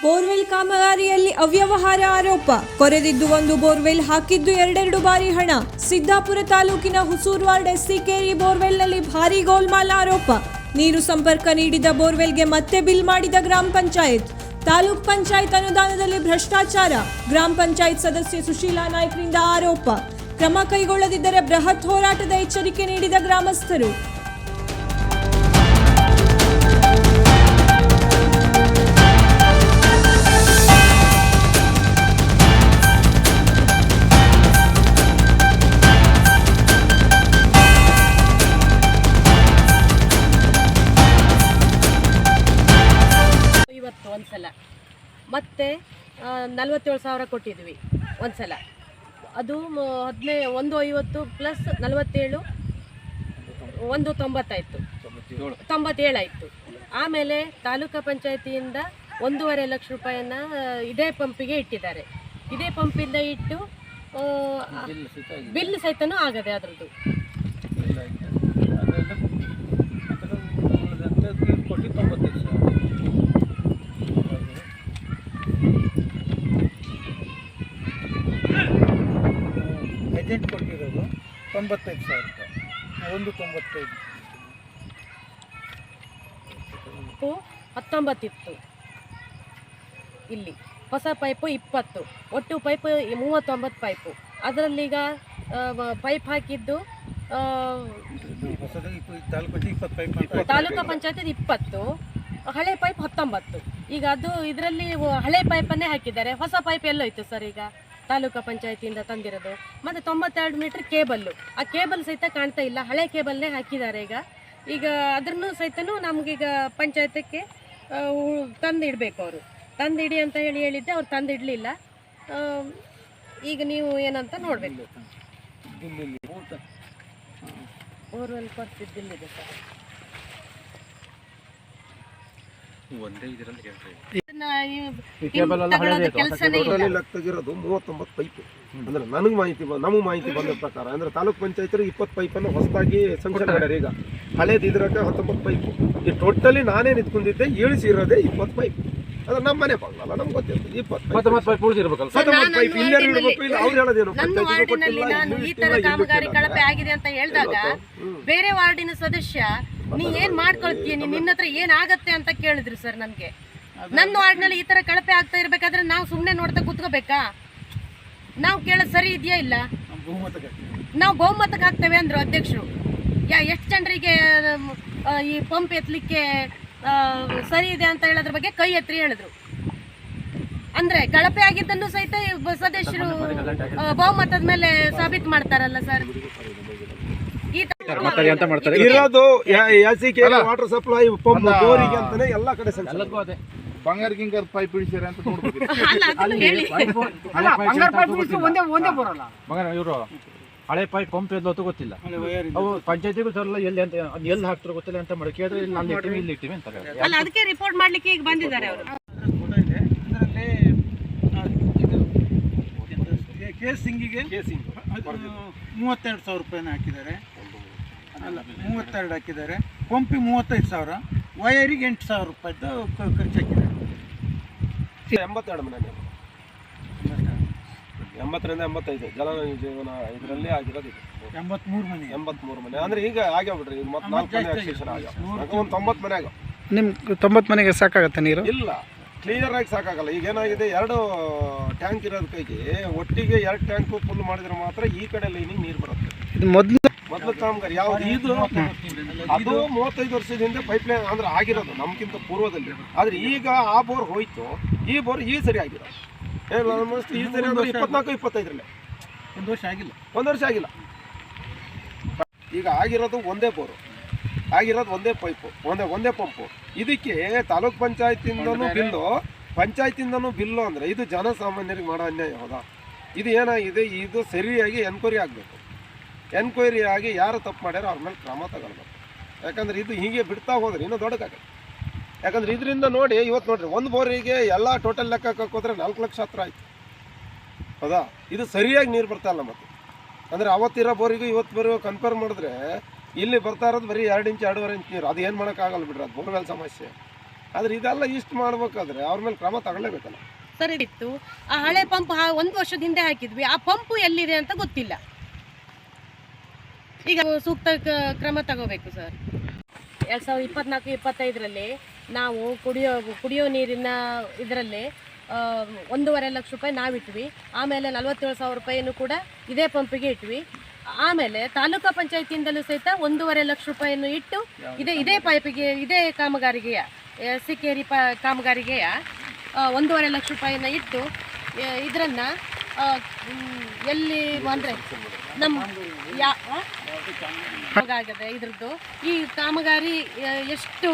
Borewell ಕಾಮಗಾರಿಯಲ್ಲಿ ಅವ್ಯವಹಾರ ಆರೋಪ. ಕೊರೆದಿದ್ದು ಒಂದು ಬೋರ್ವೆಲ್, ಹಾಕಿದ್ದು ಎರಡೆರಡು ಬಾರಿ ಹಣ. ಸಿದ್ದಾಪುರ ತಾಲೂಕಿನ ಹುಸೂರು ವಾರ್ಡ್ ಎಸ್ಸಿಕೇರಿ ಬೋರ್ವೆಲ್ನಲ್ಲಿ ಭಾರೀ ಗೋಲ್ಮಾಲ್ ಆರೋಪ. ನೀರು ಸಂಪರ್ಕ ನೀಡಿದ ಬೋರ್ವೆಲ್ಗೆ ಮತ್ತೆ ಬಿಲ್ ಮಾಡಿದ ಗ್ರಾಮ ಪಂಚಾಯತ್. ತಾಲೂಕ್ ಪಂಚಾಯತ್ ಅನುದಾನದಲ್ಲಿ ಭ್ರಷ್ಟಾಚಾರ. ಗ್ರಾಮ ಪಂಚಾಯತ್ ಸದಸ್ಯೆ ಸುಶೀಲಾ ನಾಯ್ಕರಿಂದ ಆರೋಪ. ಕ್ರಮ ಕೈಗೊಳ್ಳದಿದ್ದರೆ ಬೃಹತ್ ಹೋರಾಟದ ಎಚ್ಚರಿಕೆ ನೀಡಿದ ಗ್ರಾಮಸ್ಥರು. ಒಂದ್ಸಲ ಮತ್ತೆ 47,000 ಕೊಟ್ಟಿದ್ವಿ ಒಂದ್ಸಲ. ಅದು 150 ಪ್ಲಸ್ 47 190 ಆಯಿತು, 97 ಆಯಿತು. ಆಮೇಲೆ ತಾಲೂಕು ಪಂಚಾಯತಿಯಿಂದ 1.5 ಲಕ್ಷ ರೂಪಾಯಿಯನ್ನು ಇದೇ ಪಂಪಿಗೆ ಇಟ್ಟಿದ್ದಾರೆ. ಇದೇ ಪಂಪಿಂದ ಇಟ್ಟು ಬಿಲ್ ಸಹಿತನೂ ಆಗದೆ ಅದರದ್ದು. ಏಜೆಂಟ್ ಕೊಟ್ಟಿರೋದು 95,000 ರೂಪಾಯಿ, 195. 19 ಇತ್ತು ಇಲ್ಲಿ. ಹೊಸ ಪೈಪು 20, ಒಟ್ಟು ಪೈಪು 39 ಪೈಪು. ಅದರಲ್ಲೀಗ ಪೈಪ್ ಹಾಕಿದ್ದು ತಾಲೂಕು ಪಂಚಾಯತ್ 20, ಹಳೆ ಪೈಪ್ 19. ಈಗ ಅದು ಇದರಲ್ಲಿ ಹಳೆ ಪೈಪನ್ನೇ ಹಾಕಿದ್ದಾರೆ. ಹೊಸ ಪೈಪ್ ಎಲ್ಲೋಯ್ತು ಸರ್ ಈಗ ತಾಲೂಕು ಪಂಚಾಯತಿಯಿಂದ ತಂದಿರೋದು. ಮತ್ತು 92 ಮೀಟ್ರ್ ಕೇಬಲ್ಲು, ಆ ಕೇಬಲ್ ಸಹಿತ ಕಾಣ್ತಾ ಇಲ್ಲ. ಹಳೆ ಕೇಬಲ್ನೇ ಹಾಕಿದ್ದಾರೆ ಈಗ ಅದನ್ನು ಸಹಿತನೂ ನಮಗೀಗ ಪಂಚಾಯತಕ್ಕೆ ತಂದಿಡಬೇಕು. ಅವರು ತಂದಿಡಿ ಅಂತ ಹೇಳಿದ್ದೆ, ಅವ್ರು ತಂದಿಡಲಿಲ್ಲ. ಈಗ ನೀವು ಏನಂತ ನೋಡಬೇಕು. ಬೋರ್ವೆಲ್ ಕೊಡ್ತಿದ್ದಿಲ್ಲಿದೆ ಸರ್. ತೆಗಿರೋದು 39 ಪೈಪ್. ಅಂದ್ರೆ ನಮಗೆ ಮಾಹಿತಿ ಬಂದ ಪ್ರಕಾರ ಅಂದ್ರೆ ತಾಲೂಕ್ ಪಂಚಾಯತ್ 20 ಪೈಪನ್ನು ಹೊಸದಾಗಿ ಸಂಕ್ಷನ್ ಮಾಡ್ಯಾರ. ಈಗ ಹಳೇದು ಇದ್ರಾಗ 19 ಪೈಪ್. ಈ ಟೋಟಲಿ ನಾನೇ ನಿಂತ್ಕೊಂಡಿದ್ದೆ, ಇಳಿಸಿರೋದೇ 20 ಪೈಪ್. ಅಂದ್ರೆ ನಮ್ಮ ಮನೆ ಬರಲ್ಲ, ನಮ್ಗೆ ಗೊತ್ತಿರ್ತದೆ 20 ಪೈಪ್ ಉಳಿಸಿರ್ಬೇಕಲ್ಲ. ಈ ತರ ಕಾಮಗಾರಿ ಕಳಪೆ ಆಗಿದೆ ಅಂತ ಹೇಳಿದಾಗ ಬೇರೆ ವಾರ್ಡಿನ ಸದಸ್ಯ ನೀ ಏನ್ ಮಾಡ್ಕೊಳ್ತೀಯ, ನಿನ್ನ ಹತ್ರ ಏನಾಗತ್ತೆ ಅಂತ ಕೇಳಿದ್ರು ಸರ್ ನನ್ಗೆ. ನನ್ನ ವಾರ್ಡ್ನಲ್ಲಿ ಈ ತರ ಕಳಪೆ ಆಗ್ತಾ ಇರ್ಬೇಕಾದ್ರೆ ನಾವು ಸುಮ್ನೆ ನೋಡ್ತಾ ಕೂತ್ಕೋಬೇಕಾ? ನಾವು ಕೇಳೋದು ಸರಿ ಇದೆಯಾ ಇಲ್ಲ? ನಾವು ಬಹುಮತಕ್ಕೆ ಹಾಕ್ತೇವೆ ಅಂದ್ರು ಅಧ್ಯಕ್ಷರು. ಎಷ್ಟು ಜನರಿಗೆ ಈ ಪಂಪ್ ಎತ್ತಲಿಕ್ಕೆ ಸರಿ ಇದೆ ಅಂತ ಹೇಳೋದ್ರ ಬಗ್ಗೆ ಕೈ ಎತ್ತಿ ಹೇಳಿದ್ರು. ಅಂದ್ರೆ ಕಳಪೆ ಆಗಿದ್ದನ್ನು ಸಹಿತ ಸದಸ್ಯರು ಬಹುಮತದ ಮೇಲೆ ಸಾಬೀತು ಮಾಡ್ತಾರಲ್ಲ ಸರ್. ಇರೋದು ವಾಟರ್ ಸಪ್ಲೈ ಪಂಪ್ ಬೋರಿಗೆ ಅಂತಾನೆ ಎಲ್ಲ ಕಡೆ ಬಂಗಾರ ಗಿಂಗಾರ ಪೈಪ್ ಇಳಿಸಿರ ಅಂತ ನೋಡ್ಬೇಕು. ಇವರು ಹಳೆ ಪೈಪ್ ಪಂಪ್ ಎಲ್ಲೋತು ಗೊತ್ತಿಲ್ಲ. ಅವು ಪಂಚಾಯತಿಗೂ ಸರ್ ಎಲ್ಲಿ ಹಾಕ್ತಾರೋ ಗೊತ್ತಿಲ್ಲ ಅಂತ ಮಾಡಿ ಕೇಳಿದ್ರೆ ಇಲ್ಲಿ ಇಟ್ಟಿವಿ ಇಲ್ಲಿ ಇಟ್ಟಿವಿ ಅಂತ. ಅದಕ್ಕೆ ರಿಪೋರ್ಟ್ ಮಾಡ್ಲಿಕ್ಕೆ ಈಗ ಬಂದಿದ್ದಾರೆ ಅವರು. ಕೇಸಿಂಗಿಗೆ 32,000 ರೂಪಾಯಿನ ಹಾಕಿದ್ದಾರೆ. ಅಲ್ಲ 32 ಹಾಕಿದ್ದಾರೆ. ಪಂಪಿಗೆ 35,000, ವಯರಿಗೆ 8,000 ರೂಪಾಯಿದು ಖರ್ಚು ಹಾಕಿದ್ದಾರೆ. 82 ಮನೆ, 80ರಿಂದ 85 ಜನ ಜೀವನ ಇದರಲ್ಲಿ ಆಗಿರೋದು. 83 ಮನೆ ಅಂದ್ರೆ ಈಗ ಆಗ್ಯಾಬಿಡ್ರಿ. ಈಗ 4 ಮನೆ ಎಕ್ಸ್ಟೆನ್ಷನ್ ಆಗ್ಯಾವ. ಒಂದು 90 ಮನೆ ಆಗ್ಯಾವ. ನಿಮ್ಗೆ 90 ಮನೆಗೆ ಸಾಕಾಗತ್ತೆ ನೀರು? ಇಲ್ಲ, ಕ್ಲಿಯರ್ ಆಗಿ ಸಾಕಾಗಲ್ಲ. ಈಗ ಏನಾಗಿದೆ, 2 ಟ್ಯಾಂಕ್ ಇರೋದ್ ಕೈಗೆ ಒಟ್ಟಿಗೆ 2 ಟ್ಯಾಂಕ್ ಫುಲ್ ಮಾಡಿದ್ರೆ ಮಾತ್ರ ಈ ಕಡೆ ಲೈನಿಗೆ ನೀರು ಬರುತ್ತೆ. ಇದು ಮೊದಲು ಕಾಮಗಾರಿ ಯಾವ್ದು ಇದು? ಅದು 35 ವರ್ಷದಿಂದ ಪೈಪ್ ಲೈನ್ ಅಂದ್ರೆ ಆಗಿರೋದು ನಮ್ಗಿಂತ ಪೂರ್ವದಲ್ಲಿ. ಆದ್ರೆ ಈಗ ಆ ಬೋರ್ ಹೋಯ್ತು, ಈ ಬೋರ್ ಈ ಸರಿ ಆಗಿರೋದು. ಈ ಸರಿ 24-25 1 ವರ್ಷ ಆಗಿಲ್ಲ. 1 ವರ್ಷ ಆಗಿಲ್ಲ. ಈಗ ಆಗಿರೋದು ಒಂದೇ ಬೋರು, ಆಗಿರೋದು ಒಂದೇ ಪೈಪು, ಒಂದೇ ಪಂಪು. ಇದಕ್ಕೆ ತಾಲೂಕ್ ಪಂಚಾಯತಿಂದನೂ ಬಿಲ್ಲು, ಪಂಚಾಯತಿಂದನೂ ಬಿಲ್ಲು ಅಂದರೆ ಇದು ಜನಸಾಮಾನ್ಯರಿಗೆ ಮಾಡೋ ಅನ್ಯಾಯ. ಹೌದಾ? ಇದು ಏನಾಗಿದೆ, ಇದು ಸರಿಯಾಗಿ ಎನ್ಕ್ವೈರಿ ಆಗಬೇಕು. ಎನ್ಕ್ವೈರಿ ಆಗಿ ಯಾರು ತಪ್ಪು ಮಾಡ್ಯಾರೋ ಅವ್ರ ಮೇಲೆ ಕ್ರಮ ತಗೊಳ್ಬೇಕು. ಯಾಕಂದ್ರೆ ಇದು ಹೀಗೆ ಬಿಡ್ತಾ ಹೋದ್ರೆ ಇನ್ನೂ ದೊಡ್ಡದಾಗತ್ತೆ. ಯಾಕಂದ್ರೆ ಇದರಿಂದ ನೋಡಿ, ಇವತ್ತು ನೋಡ್ರಿ ಒಂದು ಬೋರಿಗೆ ಎಲ್ಲ ಟೋಟಲ್ ಲೆಕ್ಕ ಹೋದ್ರೆ 4 ಲಕ್ಷ ಹತ್ರ ಆಯ್ತು. ಹೌದಾ? ಇದು ಸರಿಯಾಗಿ ನೀರು ಬರ್ತಾ ಇಲ್ಲ. ಮತ್ತೆ ಅಂದರೆ ಅವತ್ತಿರೋ ಬೋರಿಗೂ ಇವತ್ತು ಬೋರಿಗೂ ಕಂಪೇರ್ ಮಾಡಿದ್ರೆ ಇಲ್ಲಿ ಬರ್ತಾ ಇರೋದು ಬರೀ 2 ಇಂಚ್ 2.5 ಇಂಚ್ ನೀರು. ಅದು ಏನು ಮಾಡೋಕ್ಕಾಗಲ್ಲ ಬಿಡ್ರಿ, ಅದು ಬೋರ್ವೆಲ್ ಸಮಸ್ಯೆ. ಆದ್ರೆ ಇದೆಲ್ಲ ಇಷ್ಟು ಮಾಡ್ಬೇಕಾದ್ರೆ ಅವ್ರ ಮೇಲೆ ಕ್ರಮ ತಗೊಳ್ಳೇಬೇಕಲ್ಲ. ಸರಿ ಇತ್ತು. ಆ ಹಳೆ ಪಂಪ್ 1 ವರ್ಷದ ಹಿಂದೆ ಹಾಕಿದ್ವಿ, ಆ ಪಂಪು ಎಲ್ಲಿದೆ ಅಂತ ಗೊತ್ತಿಲ್ಲ. ಈಗ ಸೂಕ್ತ ಕ್ರಮ ತಗೋಬೇಕು ಸರ್. 2024-25ರಲ್ಲಿ ನಾವು ಕುಡಿಯೋ ನೀರಿನ ಇದರಲ್ಲಿ 1.5 ಲಕ್ಷ ರೂಪಾಯಿ ನಾವಿಟ್ವಿ. ಆಮೇಲೆ 47,000 ರೂಪಾಯಿನೂ ಕೂಡ ಇದೇ ಪಂಪಿಗೆ ಇಟ್ವಿ. ಆಮೇಲೆ ತಾಲೂಕಾ ಪಂಚಾಯತಿಯಿಂದಲೂ ಸಹಿತ 1.5 ಲಕ್ಷ ರೂಪಾಯಿಯನ್ನು ಇಟ್ಟು ಇದೇ ಪೈಪಿಗೆ, ಇದೇ ಕಾಮಗಾರಿಗೆಯ ಸಿಕ್ಕೇರಿ ಕಾಮಗಾರಿಗೆಯ 1.5 ಲಕ್ಷ ರೂಪಾಯಿನ ಇಟ್ಟು ಇದರನ್ನು ಎಲ್ಲಿ ಅಂದರೆ ನಮ್ಮ ಆಗದೆ ಇದ್ರದ್ದು ಈ ಕಾಮಗಾರಿ ಎಷ್ಟು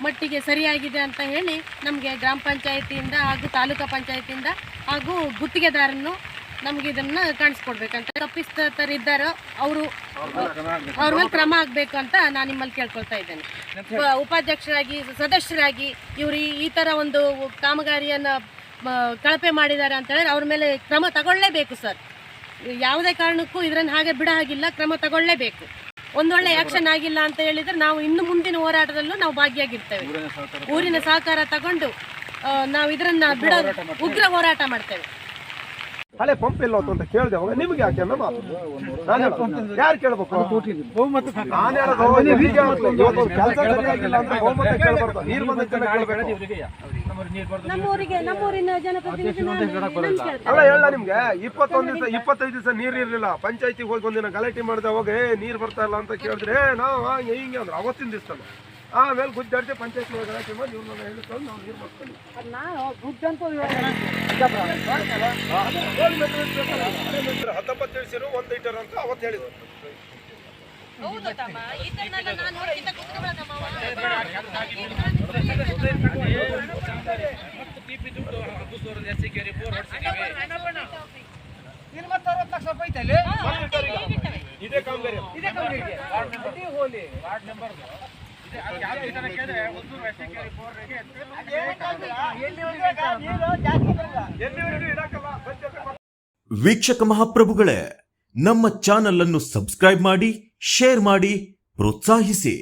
ಮಟ್ಟಿಗೆ ಸರಿಯಾಗಿದೆ ಅಂತ ಹೇಳಿ ನಮಗೆ ಗ್ರಾಮ ಪಂಚಾಯತಿಯಿಂದ ಹಾಗೂ ತಾಲೂಕಾ ಪಂಚಾಯತಿಯಿಂದ ಹಾಗೂ ಗುತ್ತಿಗೆದಾರನ್ನು ನಮ್ಗೆ ಇದನ್ನ ಕಾಣಿಸ್ಕೊಡ್ಬೇಕಂತ. ತಪ್ಪಿಸ್ತರಿದ್ದಾರೋ ಅವ್ರ ಮೇಲೆ ಕ್ರಮ ಆಗಬೇಕು ಅಂತ ನಾನು ನಿಮ್ಮಲ್ಲಿ ಕೇಳ್ಕೊಳ್ತಾ ಇದ್ದೇನೆ. ಉಪಾಧ್ಯಕ್ಷರಾಗಿ ಸದಸ್ಯರಾಗಿ ಇವರು ಈ ಥರ ಒಂದು ಕಾಮಗಾರಿಯನ್ನು ಕಳಪೆ ಮಾಡಿದ್ದಾರೆ ಅಂತ ಹೇಳಿದ್ರೆ ಅವ್ರ ಮೇಲೆ ಕ್ರಮ ತಗೊಳ್ಳೇಬೇಕು ಸರ್. ಯಾವುದೇ ಕಾರಣಕ್ಕೂ ಇದನ್ನು ಹಾಗೆ ಬಿಡ ಹಾಗಿಲ್ಲ, ಕ್ರಮ ತಗೊಳ್ಳೇಬೇಕು. ಒಂದೊಳ್ಳೆ ಆ್ಯಕ್ಷನ್ ಆಗಿಲ್ಲ ಅಂತ ಹೇಳಿದ್ರೆ ನಾವು ಇನ್ನು ಮುಂದಿನ ಹೋರಾಟದಲ್ಲೂ ನಾವು ಭಾಗಿಯಾಗಿರ್ತೇವೆ. ಊರಿನ ಸಹಕಾರ ತಗೊಂಡು ನಾವು ಇದನ್ನ ಬಿಡೋ ಉಗ್ರ ಹೋರಾಟ ಮಾಡ್ತೇವೆ. ಹಳೆ ಪಂಪ್ ಎಲ್ಲ ಅಂತ ಕೇಳಿದೆ, ಅವಾಗ ನಿಮ್ಗೆ ಯಾಕೆ ಅನ್ನೋ ಮಾತು ಯಾರು ಕೇಳ್ಬೇಕು? ಬಹುಮತ ನಾನು ಹೇಳೋದು ಕೆಲಸ ಸರಿಯಾಗಿಲ್ಲ ಅಂದ್ರೆ ಬಹುಮತ ಕೇಳ್ಬಾರ್ದು, ನೀರು ಬಂದ ಜನ ಕೇಳ್ಬೇಕು. ನಮ್ಮೂರಿನ ಜನಪ್ರತಿನಿಧಿ ಅಲ್ಲ ಹೇಳ ನಿಮ್ಗೆ 25 ದಿವಸ ನೀರು ಇರ್ಲಿಲ್ಲ. ಪಂಚಾಯತಿಗೆ ಹೋಗಿ ಒಂದಿನ ಗಲಾಟೆ ಮಾಡಿದೆ, ಹೋಗಿ ನೀರು ಬರ್ತಾ ಇಲ್ಲ ಅಂತ ಕೇಳಿದ್ರೆ ನಾವು ಹಿಂಗೆ ಅಂದ್ರೆ ಅವತ್ತಿನ ದಿವಸ ಆಮೇಲೆ ಗುದ್ದಾಡ್ತಿ ಪಂಚಾಯತ್ ಗಲಾಟೆ ಮಾಡಿ ಇವ್ರನ್ನ ಹೇಳ್ಕೊಂಡು ನಾವು ನೀರು ಮಾಡ್ತೀವಿ. ಹತ್ತೊಂಬತ್ತು ತಿಳಿಸಿರು 1 ಲೀಟರ್ ಅಂತ ಅವತ್ತು ಹೇಳಿದ್ರು. ಇದೇ ಕಾಮಗಾರಿ ವೀಕ್ಷಕ ಮಹಾಪ್ರಭುಗಳೇ, ನಮ್ಮ ಚಾನಲ್ ಅನ್ನು ಸಬ್ಸ್ಕ್ರೈಬ್ ಮಾಡಿ, ಶೇರ್ ಮಾಡಿ, ಪ್ರೋತ್ಸಾಹಿಸಿ.